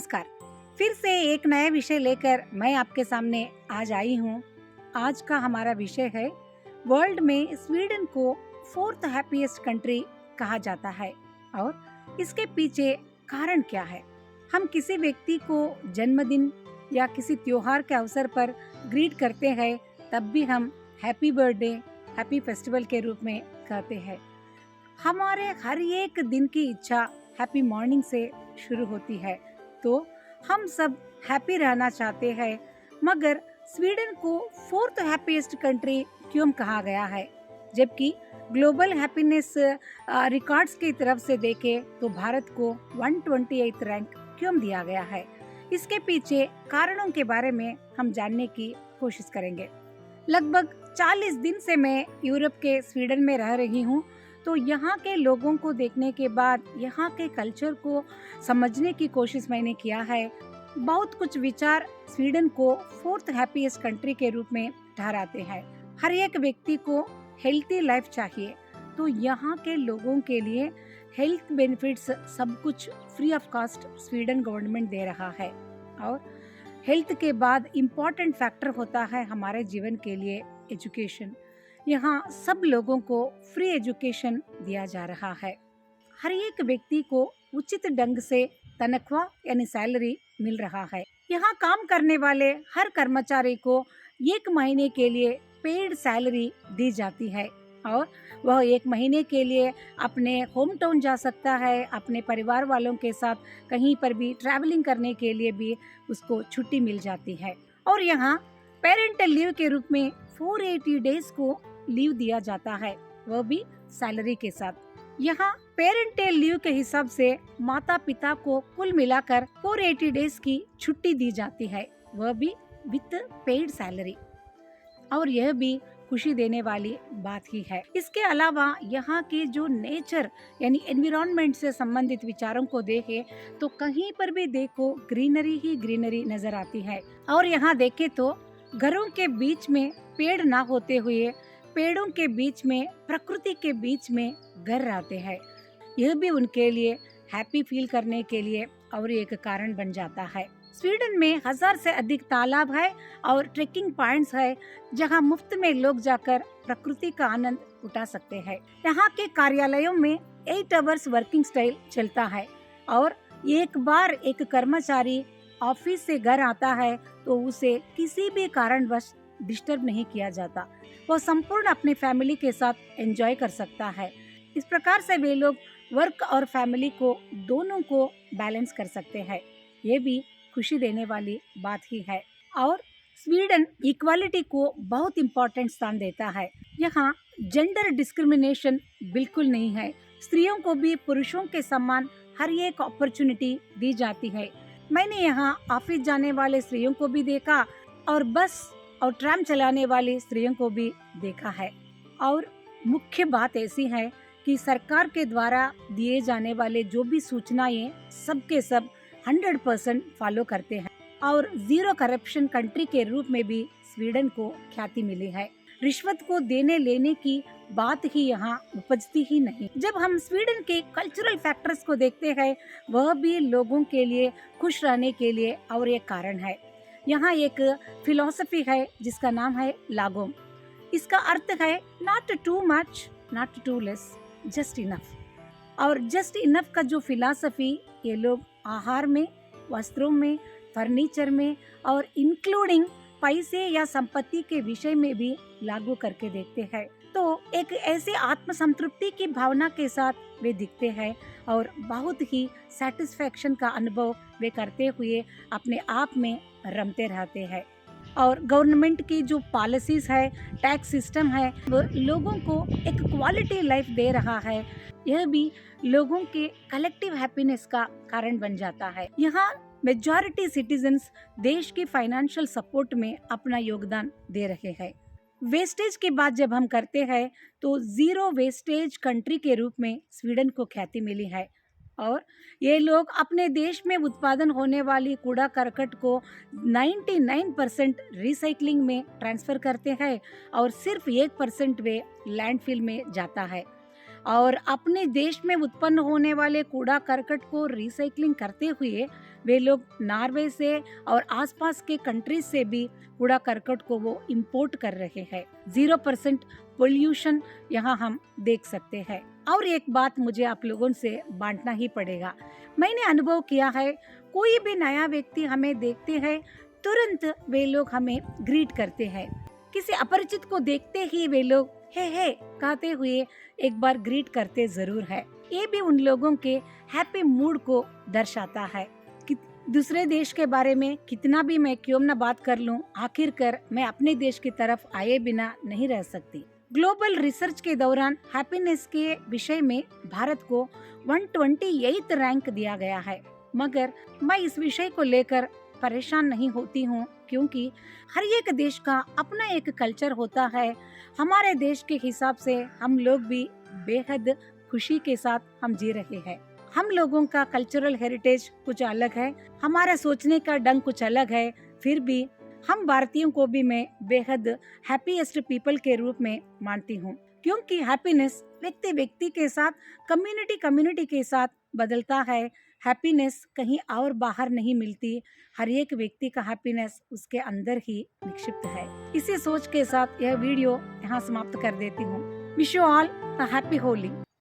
नमस्कार। फिर से एक नया विषय लेकर मैं आपके सामने आज आई हूँ। आज का हमारा विषय है वर्ल्ड में स्वीडन को फोर्थ हैप्पीएस्ट कंट्री कहा जाता है और इसके पीछे कारण क्या है। हम किसी व्यक्ति को जन्मदिन या किसी त्योहार के अवसर पर ग्रीट करते हैं तब भी हम हैप्पी बर्थडे, हैप्पी फेस्टिवल के रूप में कहते हैं। हमारे हर एक दिन की इच्छा हैप्पी मॉर्निंग से शुरू होती है, तो हम सब हैप्पी रहना चाहते हैं। मगर स्वीडन को फोर्थ हैप्पीएस्ट कंट्री क्यों कहा गया है, जबकि ग्लोबल हैप्पीनेस रिकॉर्ड्स की तरफ से देखें तो भारत को 128 रैंक क्यों दिया गया है। इसके पीछे कारणों के बारे में हम जानने की कोशिश करेंगे। लगभग 40 दिन से मैं यूरोप के स्वीडन में रह रही हूँ, तो यहाँ के लोगों को देखने के बाद यहाँ के कल्चर को समझने की कोशिश मैंने किया है। बहुत कुछ विचार स्वीडन को फोर्थ हैप्पीएस्ट कंट्री के रूप में ठहराते हैं। हर एक व्यक्ति को हेल्थी लाइफ चाहिए, तो यहाँ के लोगों के लिए हेल्थ बेनिफिट्स सब कुछ free of cost Sweden government दे रहा है। और हेल्थ के बाद इम्पोर्टेंट फैक्टर होता है हमारे जीवन के लिए एजुकेशन। यहाँ सब लोगों को फ्री एजुकेशन दिया जा रहा है। हर एक व्यक्ति को उचित ढंग से तनख्वाह यानी सैलरी मिल रहा है। यहाँ काम करने वाले हर कर्मचारी को 1 महीने के लिए पेड सैलरी दी जाती है और वह 1 महीने के लिए अपने होम टाउन जा सकता है। अपने परिवार वालों के साथ कहीं पर भी ट्रैवलिंग करने के लिए भी उसको छुट्टी मिल जाती है। और यहाँ पेरेंटल लीव के रूप में 480 डेज को लीव दिया जाता है, वह भी सैलरी के साथ। यहाँ पेरेंटल लीव के हिसाब से माता पिता को कुल मिलाकर 480 डेज की छुट्टी दी जाती है, वह भी विद पेड सैलरी। और यह भी खुशी देने वाली बात ही है। इसके अलावा यहाँ के जो नेचर यानी एनवायरनमेंट से संबंधित विचारों को देखें तो कहीं पर भी देखो ग्रीनरी ही ग्रीनरी नजर आती है। और यहाँ देखें तो घरों के बीच में पेड़ ना होते हुए पेड़ों के बीच में, प्रकृति के बीच में घर रहते हैं। यह भी उनके लिए हैप्पी फील करने के लिए और एक कारण बन जाता है। स्वीडन में 1000 से अधिक तालाब है और ट्रेकिंग पॉइंट्स है, जहां मुफ्त में लोग जाकर प्रकृति का आनंद उठा सकते हैं। यहाँ के कार्यालयों में 8 आवर्स वर्किंग स्टाइल चलता है और एक बार एक कर्मचारी ऑफिस से घर आता है तो उसे किसी भी कारणवश डिस्टर्ब नहीं किया जाता। वो संपूर्ण अपने फैमिली के साथ एंजॉय कर सकता है। इस प्रकार से वे लोग वर्क और फैमिली को दोनों को बैलेंस कर सकते हैं। ये भी खुशी देने वाली बात ही है। और स्वीडन इक्वालिटी को बहुत इम्पोर्टेंट स्थान देता है। यहाँ जेंडर डिस्क्रिमिनेशन बिल्कुल नहीं है। स्त्रियों को भी पुरुषों के समान हर एक अपॉर्चुनिटी दी जाती है। मैंने यहाँ ऑफिस जाने वाले स्त्रियों को भी देखा और बस और ट्राम चलाने वाली स्त्रियों को भी देखा है। और मुख्य बात ऐसी है कि सरकार के द्वारा दिए जाने वाले जो भी सूचनाएं सबके सब 100% फॉलो करते हैं और जीरो करप्शन कंट्री के रूप में भी स्वीडन को ख्याति मिली है। रिश्वत को देने लेने की बात ही यहाँ उपजती ही नहीं। जब हम स्वीडन के कल्चरल फैक्टर्स को देखते हैं, वह भी लोगों के लिए खुश रहने के लिए और एक कारण है। यहाँ एक फिलॉसफी है जिसका नाम है लागोम। इसका अर्थ है not too much, not too less, just enough. और जस्ट इनफ का जो फिलॉसफी ये लोग आहार में, वस्त्रों में, फर्नीचर में और इंक्लूडिंग पैसे या संपत्ति के विषय में भी लागू करके देखते हैं। तो एक ऐसे आत्मसंतृप्ति की भावना के साथ वे दिखते हैं और बहुत ही सेटिस्फैक्शन का अनुभव वे करते हुए अपने आप में रमते रहते हैं। और गवर्नमेंट की जो पॉलिसीज है, टैक्स सिस्टम है, वो लोगों को एक क्वालिटी लाइफ दे रहा है। यह भी लोगों के कलेक्टिव हैप्पीनेस का कारण बन जाता है। यहाँ मेजॉरिटी सिटीजन्स देश की फाइनेंशियल सपोर्ट में अपना योगदान दे रहे हैं। वेस्टेज की बात जब हम करते हैं तो जीरो वेस्टेज कंट्री के रूप में स्वीडन को ख्याति मिली है। और ये लोग अपने देश में उत्पादन होने वाली कूड़ा करकट को 99% रिसाइकलिंग में ट्रांसफर करते हैं और सिर्फ 1% वे लैंडफिल में जाता है। और अपने देश में उत्पन्न होने वाले कूड़ा करकट को रिसाइकलिंग करते हुए वे लोग नॉर्वे से और आसपास के कंट्रीज से भी कूड़ा करकट को वो इंपोर्ट कर रहे हैं। 0% पोल्यूशन यहाँ हम देख सकते हैं। और एक बात मुझे आप लोगों से बांटना ही पड़ेगा। मैंने अनुभव किया है, कोई भी नया व्यक्ति हमें देखते हैं तुरंत वे लोग हमें ग्रीट करते हैं। किसी अपरिचित को देखते ही वे लोग हे कहते हुए एक बार ग्रीट करते जरूर है। ये भी उन लोगों के हैप्पी मूड को दर्शाता है। कि दूसरे देश के बारे में कितना भी मैं क्यों न बात कर लूं, आखिरकार मैं अपने देश की तरफ आए बिना नहीं रह सकती। ग्लोबल रिसर्च के दौरान हैप्पीनेस के विषय में भारत को 128 रैंक दिया गया है, मगर मैं इस विषय को लेकर परेशान नहीं होती हूँ, क्योंकि हर एक देश का अपना एक कल्चर होता है। हमारे देश के हिसाब से हम लोग भी बेहद खुशी के साथ हम जी रहे हैं। हम लोगों का कल्चरल हेरिटेज कुछ अलग है, हमारा सोचने का ढंग कुछ अलग है, फिर भी हम भारतीयों को भी मैं बेहद हैप्पीएस्ट पीपल के रूप में मानती हूँ, क्योंकि हैप्पीनेस व्यक्ति व्यक्ति के साथ, कम्युनिटी कम्युनिटी के साथ बदलता है। हैप्पीनेस कहीं और बाहर नहीं मिलती, हर एक व्यक्ति का हैप्पीनेस उसके अंदर ही निक्षिप्त है। इसी सोच के साथ यह वीडियो यहाँ समाप्त कर देती हूँ। Wish you all a happy Holi.